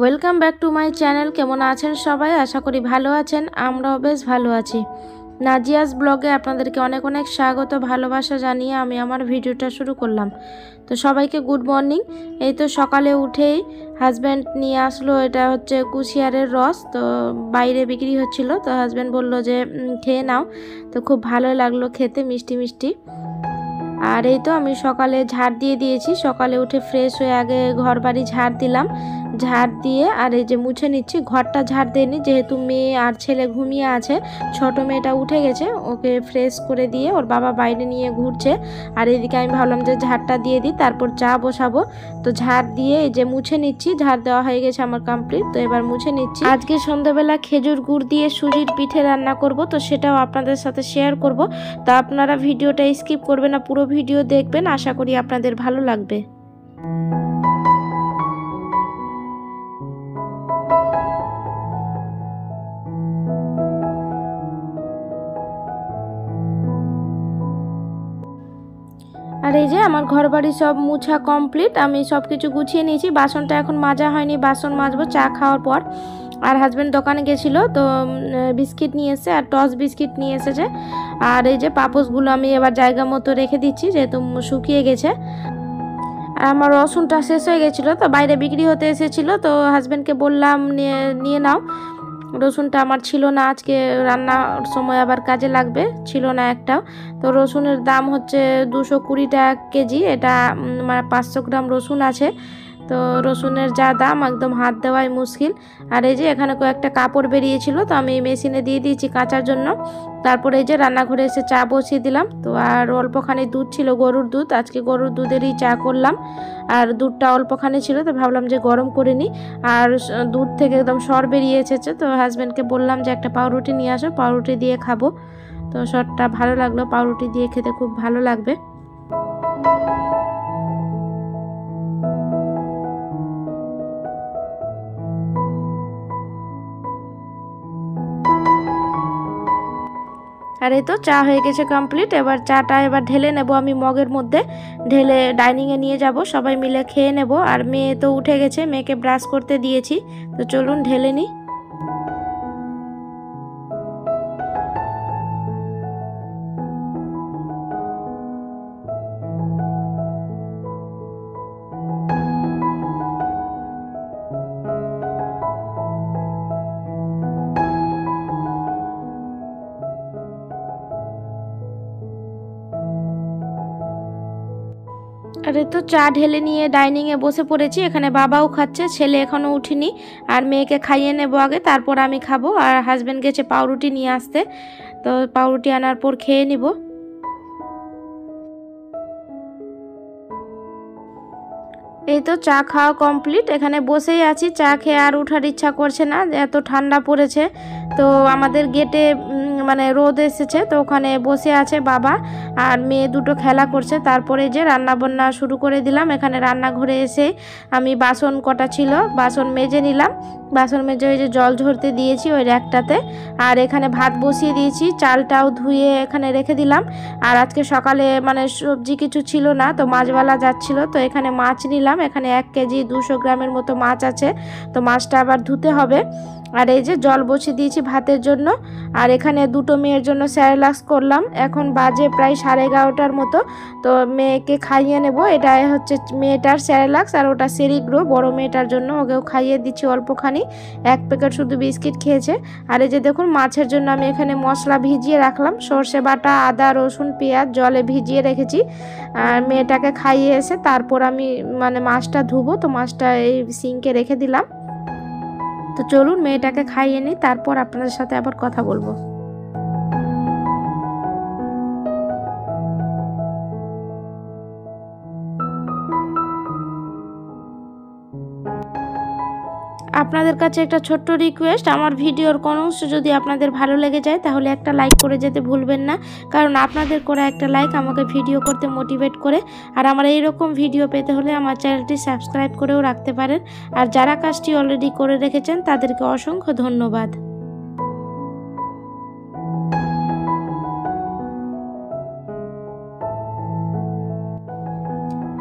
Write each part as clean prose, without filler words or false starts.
Welcome back to my channel. কেমন আছেন সবাই? আশা করি ভালো আছেন। আমরাও বেশ ভালো আছি। নাজিয়াস ব্লগে আপনাদেরকে অনেক অনেক স্বাগত, ভালোবাসা জানিয়ে আমি আমার ভিডিওটা শুরু করলাম। তো সবাইকে গুড মর্নিং। এই তো সকালে উঠেই হাজব্যান্ড নিয়ে আসলো, এটা হচ্ছে কুশিয়ারের রস। তো বাইরে বিক্রি হচ্ছিল, তো হাজব্যান্ড বলল যে খেয়ে নাও। তো খুব ভালো লাগলো খেতে, মিষ্টি মিষ্টি। আর এই তো আমি সকালে ঝাড় দিয়ে দিয়েছি। সকালে উঠে ফ্রেশ হয়ে আগে ঘর বাড়ি ঝাড় দিলাম, ঝাড় দিয়ে আর এই যে মুছে নিচ্ছি। ঘরটা ঝাড় দিইনি, যেহেতু মেয়ে আর ছেলে ঘুমিয়ে আছে, ছোট মেয়েটা উঠে গেছে, ওকে ফ্রেশ করে দিয়ে ওর বাবা বাইরে নিয়ে ঘুরছে। আর এদিকে আমি ভাবলাম যে ঝাড়টা দিয়ে দিই, তারপর চা বসাবো। তো ঝাড় দিয়ে এই যে মুছে নিচ্ছি, ঝাড় দেওয়া হয়ে গেছে আমার কমপ্লিট। তো এবার মুছে নিচ্ছি। আজকে সন্ধ্যাবেলা খেজুর গুড় দিয়ে সুজির পিঠে রান্না করব, তো সেটাও আপনাদের সাথে শেয়ার করব। তো আপনারা ভিডিওটা স্কিপ করবেন না, পুরো ভিডিও দেখবেন, আশা করি আপনাদের ভালো লাগবে। আর এই যে আমার ঘর বাড়ি সব মুছা কমপ্লিট, আমি সব কিছু গুছিয়ে নিয়েছি। বাসনটা এখন মাজা হয়নি, বাসন মাজবো চা খাওয়ার পর। আর হাজব্যান্ড দোকানে গেছিল, তো বিস্কিট নিয়ে এসে আর টস বিস্কিট নিয়ে এসেছে। আর এই যে পাপোশগুলো আমি এবার জায়গা মতো রেখে দিচ্ছি, যেহেতু শুকিয়ে গেছে। আর আমার রসুনটা শেষ হয়ে গেছিলো, তো বাইরে বিক্রি হতে এসেছিলো, তো হাজব্যান্ডকে বললাম নিয়ে নাও। রসুনটা আমার ছিল না, আজকে রান্নার সময় আবার কাজে লাগবে, ছিল না একটাও। তো রসুনের দাম হচ্ছে 220 টাকা কেজি। এটা মানে 500 গ্রাম রসুন আছে। তো রসুনের যা দাম, একদম হাত দেওয়াই মুশকিল। আর এই যে এখানে কয়েকটা কাপড় বেরিয়েছিল, তো আমি মেশিনে দিয়ে দিয়েছি কাচার জন্য। তারপরে এই যে রান্নাঘরে এসে চা বসিয়ে দিলাম। তো আর অল্পখানি দুধ ছিল, গরুর দুধ, আজকে গরুর দুধেরই চা করলাম। আর দুধটা অল্পখানি ছিল, তো ভাবলাম যে গরম করে নিই। আর দুধ থেকে একদম সর বেরিয়ে এসেছে, তো হাজব্যান্ডকে বললাম যে একটা পাউরুটি নিয়ে আসো, পাউরুটি দিয়ে খাবো। তো সরটা ভালো লাগলো, পাউরুটি দিয়ে খেতে খুব ভালো লাগবে। আর এই তো চা হয়ে গেছে কমপ্লিট। এবার চাটা এবার ঢেলে নেব আমি মগের মধ্যে, ঢেলে ডাইনিংয়ে নিয়ে যাব, সবাই মিলে খেয়ে নেব। আর মেয়ে তো উঠে গেছে, মেয়েকে ব্রাশ করতে দিয়েছি। তো চলুন ঢেলে নিই। আরে তো চা ঢেলে নিয়ে ডাইনিংয়ে বসে পড়েছি। এখানে বাবাও খাচ্ছে, ছেলে এখনো উঠিনি। আর মেয়েকে খাইয়ে নেবো আগে, তারপর আমি খাবো। আর হাজব্যান্ড গেছে পাউরুটি নিয়ে আসতে, তো পাউরুটি আনার পর খেয়ে নিব। এই তো চা খাওয়া কমপ্লিট, এখানে বসেই আছি, চা খেয়ে আর উঠার ইচ্ছা করছে না, এত ঠান্ডা পড়েছে। তো আমাদের গেটে মানে রোদ এসেছে, তো ওখানে বসে আছে বাবা আর মেয়ে দুটো খেলা করছে। তারপরে যে রান্না বান্না শুরু করে দিলাম। এখানে রান্নাঘরে এসে আমি বাসন কটা ছিল, বাসন মেজে নিলাম। বাসন মেজে ওই যে জল ঝরতে দিয়েছি ওই র্যাকটাতে। আর এখানে ভাত বসিয়ে দিয়েছি, চালটাও ধুয়ে এখানে রেখে দিলাম। আর আজকে সকালে মানে সবজি কিছু ছিল না, তো মাছওয়ালা যাচ্ছিল, তো এখানে মাছ নিলাম। এখানে 1 কেজি 200 গ্রামের মতো মাছ আছে, তো মাছটা আবার ধুতে হবে। আর এই যে জল বসিয়ে দিয়েছি ভাতের জন্য। আর এখানে দুটো মেয়ের জন্য স্যারেলাক্স করলাম। এখন বাজে প্রায় 11:30টার মতো। তো মেয়েকে খাইয়ে নেব। এটা হচ্ছে মেয়েটার স্যারেলাক্স, আর ওটা সেরিগ্রো বড় মেয়েটার জন্য, ওকেও খাইয়ে দিচ্ছি অল্পখানি। 1 প্যাকেট শুধু বিস্কিট খেয়েছে। আর এই যে দেখুন মাছের জন্য আমি এখানে মশলা ভিজিয়ে রাখলাম, সর্ষে বাটা, আদা, রসুন, পেঁয়াজ জলে ভিজিয়ে রেখেছি। আর মেয়েটাকে খাইয়ে এসে তারপর আমি মানে মাছটা ধুবো, তো মাছটা এই সিঙ্কে রেখে দিলাম। তো চলুন মেয়েটাকে খাইয়ে নিই, তারপর আপনাদের সাথে আবার কথা বলবো। আপনাদের কাছে একটা ছোট্ট রিকোয়েস্ট, আমার ভিডিওর কোনো অংশ যদি আপনাদের ভালো লেগে যায় তাহলে একটা লাইক করে যেতে ভুলবেন না, কারণ আপনাদের করা একটা লাইক আমাকে ভিডিও করতে মোটিভেট করে। আর আমার এইরকম ভিডিও পেতে হলে আমার চ্যানেলটি সাবস্ক্রাইব করেও রাখতে পারেন। আর যারা কাজটি অলরেডি করে রেখেছেন তাদেরকে অসংখ্য ধন্যবাদ।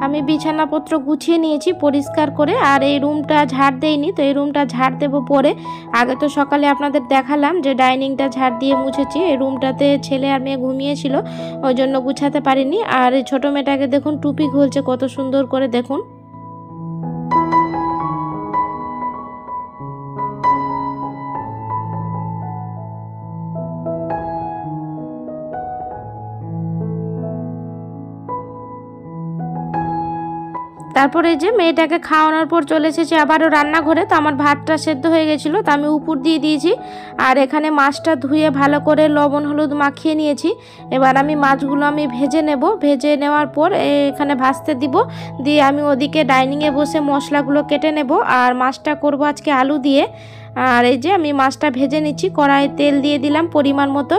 আমি বিছানাপত্র গুছিয়ে নিয়েছি পরিষ্কার করে, আর এই রুমটা ঝাড় দেইনি, তো এই রুমটা ঝাড় দেবো পরে। আগে তো সকালে আপনাদের দেখালাম যে ডাইনিংটা ঝাড় দিয়ে মুছেছি। এই রুমটাতে ছেলে আর মেয়ে ঘুমিয়েছিল, ওই জন্য গুছাতে পারিনি। আর এই ছোটো মেয়েটাকে দেখুন টুপি খুলছে কত সুন্দর করে, দেখুন। তারপরে যে মেয়েটাকে খাওয়ানোর পর চলে এসেছি আবারও রান্নাঘরে। তো আমার ভাতটা সেদ্ধ হয়ে গেছিলো, তো আমি উপর দিয়ে দিয়েছি। আর এখানে মাছটা ধুয়ে ভালো করে লবণ হলুদ মাখিয়ে নিয়েছি। এবার আমি মাছগুলো ভেজে নেব। ভেজে নেওয়ার পর এখানে ভাজতে দিব, দিয়ে আমি ওদিকে ডাইনিংয়ে বসে মশলাগুলো কেটে নেব। আর মাছটা করব আজকে আলু দিয়ে। আর এই যে আমি মাছটা ভেজে নিচ্ছি, কড়াইয়ে তেল দিয়ে দিলাম পরিমাণ মতো।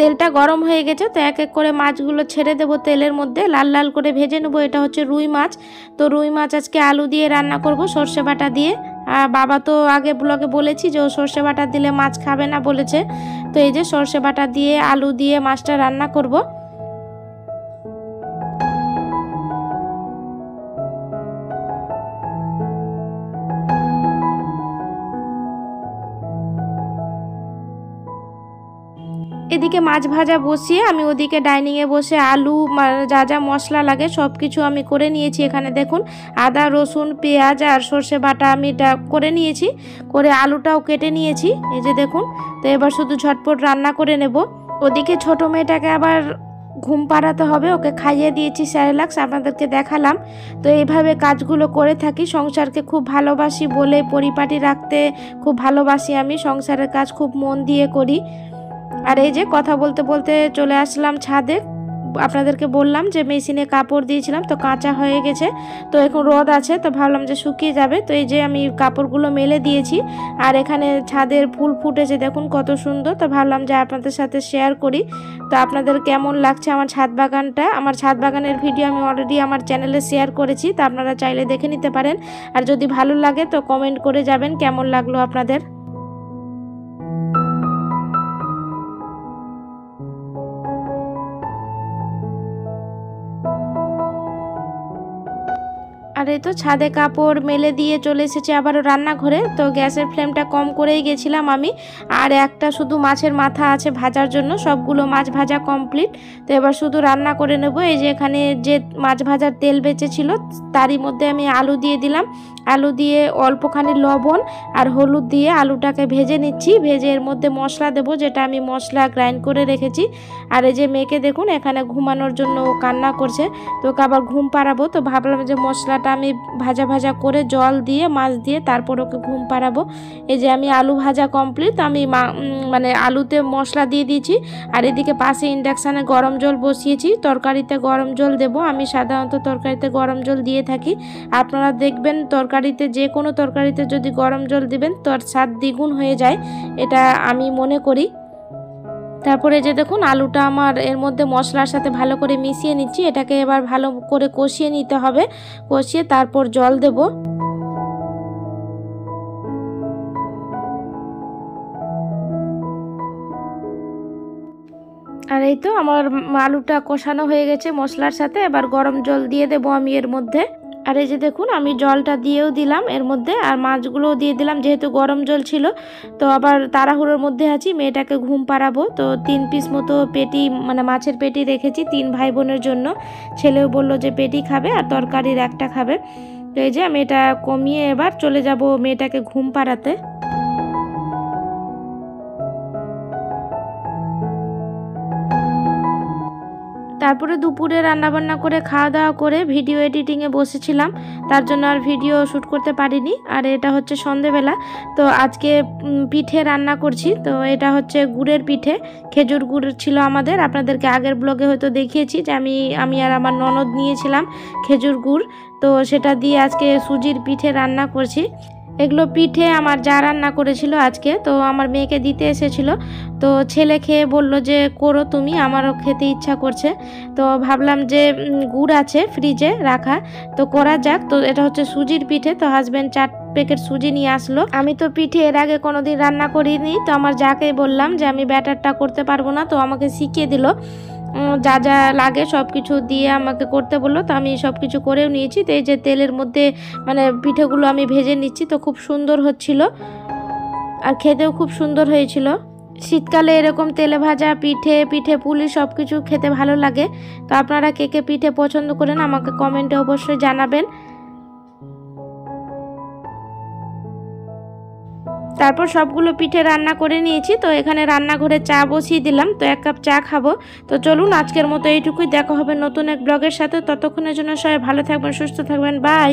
তেলটা গরম হয়ে গেছে, তো এক এক করে মাছগুলো ছেড়ে দেবো তেলের মধ্যে, লাল লাল করে ভেজে নেবো। এটা হচ্ছে রুই মাছ। তো রুই মাছ আজকে আলু দিয়ে রান্না করব, সর্ষে বাটা দিয়ে। বাবা তো আগে ব্লগে বলেছি যে ও সর্ষে বাটা দিলে মাছ খাবে না বলেছে। তো এই যে সর্ষে বাটা দিয়ে আলু দিয়ে মাছটা রান্না করব। এদিকে মাছ ভাজা বসিয়ে আমি ওদিকে ডাইনিংয়ে বসে আলু যা যা মশলা লাগে সব কিছু আমি করে নিয়েছি। এখানে দেখুন আদা রসুন পেঁয়াজ আর সর্ষে বাটা আমি এটা করে নিয়েছি, করে আলুটাও কেটে নিয়েছি, এই যে দেখুন। তো এবার শুধু ঝটপট রান্না করে নেব। ওদিকে ছোটো মেয়েটাকে আবার ঘুম পাড়াতে হবে, ওকে খাইয়ে দিয়েছি স্যারেলাক্স, আপনাদেরকে দেখালাম। তো এইভাবে কাজগুলো করে থাকি। সংসারকে খুব ভালোবাসি বলে, পরিপাটি রাখতে খুব ভালোবাসি আমি, সংসারের কাজ খুব মন দিয়ে করি। আর এই যে কথা বলতে বলতে চলে আসলাম ছাদে। আপনাদেরকে বললাম যে মেশিনে কাপড় দিয়েছিলাম, তো কাঁচা হয়ে গেছে। তো এখন রোদ আছে, তো ভাবলাম যে শুকিয়ে যাবে। তো এই যে আমি কাপড়গুলো মেলে দিয়েছি। আর এখানে ছাদের ফুল ফুটেছে, দেখুন কত সুন্দর। তো ভাবলাম যে আপনাদের সাথে শেয়ার করি। তো আপনাদের কেমন লাগছে আমার ছাদ বাগানটা। আমার ছাদ বাগানের ভিডিও আমি অলরেডি আমার চ্যানেলে শেয়ার করেছি, তো আপনারা চাইলে দেখে নিতে পারেন। আর যদি ভালো লাগে তো কমেন্ট করে যাবেন কেমন লাগলো আপনাদের। আর এই তো ছাদে কাপড় মেলে দিয়ে চলে এসেছি আবারও রান্নাঘরে। তো গ্যাসের ফ্লেমটা কম করেই গেছিলাম আমি। আর একটা শুধু মাছের মাথা আছে ভাজার জন্য, সবগুলো মাছ ভাজা কমপ্লিট। তো এবার শুধু রান্না করে নেব। এই যে এখানে যে মাছ ভাজার তেল বেঁচেছিল তারই মধ্যে আমি আলু দিয়ে দিলাম। আলু দিয়ে অল্পখানি লবণ আর হলুদ দিয়ে আলুটাকে ভেজে নিচ্ছি। ভেজে এর মধ্যে মশলা দেব, যেটা আমি মশলা গ্রাইন্ড করে রেখেছি। আর এই যে মেয়েকে দেখুন এখানে ঘুমানোর জন্য কান্না করছে, তো ওকে আবার ঘুম পাড়াবো। তো ভাবলাম যে মশলাটা আমি ভাজা ভাজা করে জল দিয়ে মাছ দিয়ে তারপর ওকে ঘুম পাড়াবো। এই যে আমি আলু ভাজা কমপ্লিট, আমি আলুতে মশলা দিয়ে দিয়েছি। আর এদিকে পাশে ইন্ডাকশানে গরম জল বসিয়েছি, তরকারিতে গরম জল দেব। আমি সাধারণত তরকারিতে গরম জল দিয়ে থাকি। আপনারা দেখবেন তরকারিতে, যে কোনো তরকারিতে যদি গরম জল দিবেন তার স্বাদ দ্বিগুণ হয়ে যায়, এটা আমি মনে করি। তারপরে যে দেখুন আলুটা আমার এর মধ্যে মশলার সাথে ভালো করে মিশিয়ে নিচ্ছি। এটাকে এবার ভালো করে কষিয়ে নিতে হবে, কষিয়ে তারপর জল দেব। আর এই তো আমার আলুটা কষানো হয়ে গেছে মশলার সাথে। এবার গরম জল দিয়ে দেব আমি এর মধ্যে। আর এই যে দেখুন আমি জলটা দিয়েও দিলাম এর মধ্যে, আর মাছগুলোও দিয়ে দিলাম যেহেতু গরম জল ছিল। তো আবার তাড়াহুড়োর মধ্যে আছি, মেয়েটাকে ঘুম পাড়াবো। তো 3 পিস মতো পেটি মাছের পেটি রেখেছি 3 ভাই বোনের জন্য। ছেলেও বলল যে পেটি খাবে আর তরকারির একটা খাবে। তো এই যে আমি এটা কমিয়ে এবার চলে যাব মেয়েটাকে ঘুম পাড়াতে। তারপরে দুপুরে রান্নাবান্না করে খাওয়া দাওয়া করে ভিডিও এডিটিংয়ে বসেছিলাম, তার জন্য আর ভিডিও শ্যুট করতে পারিনি। আর এটা হচ্ছে সন্ধেবেলা। তো আজকে পিঠে রান্না করছি। তো এটা হচ্ছে গুড়ের পিঠে, খেজুর গুড় ছিল আমাদের। আপনাদেরকে আগের ব্লগে হয়তো দেখিয়েছি যে আমি আর আমার ননদ নিয়েছিলাম খেজুর গুড়। তো সেটা দিয়ে আজকে সুজির পিঠে রান্না করছি। এগুলো পিঠে আমার যা রান্না করেছিল আজকে, তো আমার মেয়েকে দিতে এসেছিল। তো ছেলে খেয়ে বলল যে করো তুমি, আমারও খেতে ইচ্ছা করছে। তো ভাবলাম যে গুড় আছে ফ্রিজে রাখা, তো করা যাক। তো এটা হচ্ছে সুজির পিঠে। তো হাজব্যান্ড 4 প্যাকেট সুজি নিয়ে আসলো। আমি তো পিঠে এর আগে কোনোদিন রান্না করিনি, তো আমার যাকে বললাম যে আমি ব্যাটারটা করতে পারবো না, তো আমাকে শিখিয়ে দিল। যা যা লাগে সব কিছু দিয়ে আমাকে করতে বললো। তো আমি সব কিছু করেও নিয়েছি। তো এই যে তেলের মধ্যে মানে পিঠেগুলো আমি ভেজে নিচ্ছি, তো খুব সুন্দর হচ্ছিল আর খেতেও খুব সুন্দর হয়েছিল। শীতকালে এরকম তেলে ভাজা পিঠে পুলি সব কিছু খেতে ভালো লাগে। তো আপনারা কে কে পিঠে পছন্দ করেন আমাকে কমেন্টে অবশ্যই জানাবেন। তারপর সবগুলো পিঠে রান্না করে নিয়েছি। তো এখানে রান্নাঘরে চা বসিয়ে দিলাম, তো 1 কাপ চা খাবো। তো চলুন আজকের মতো এইটুকুই, দেখা হবে নতুন এক ব্লগের সাথে। ততক্ষণের জন্য সবাই ভালো থাকবেন, সুস্থ থাকবেন, বাই।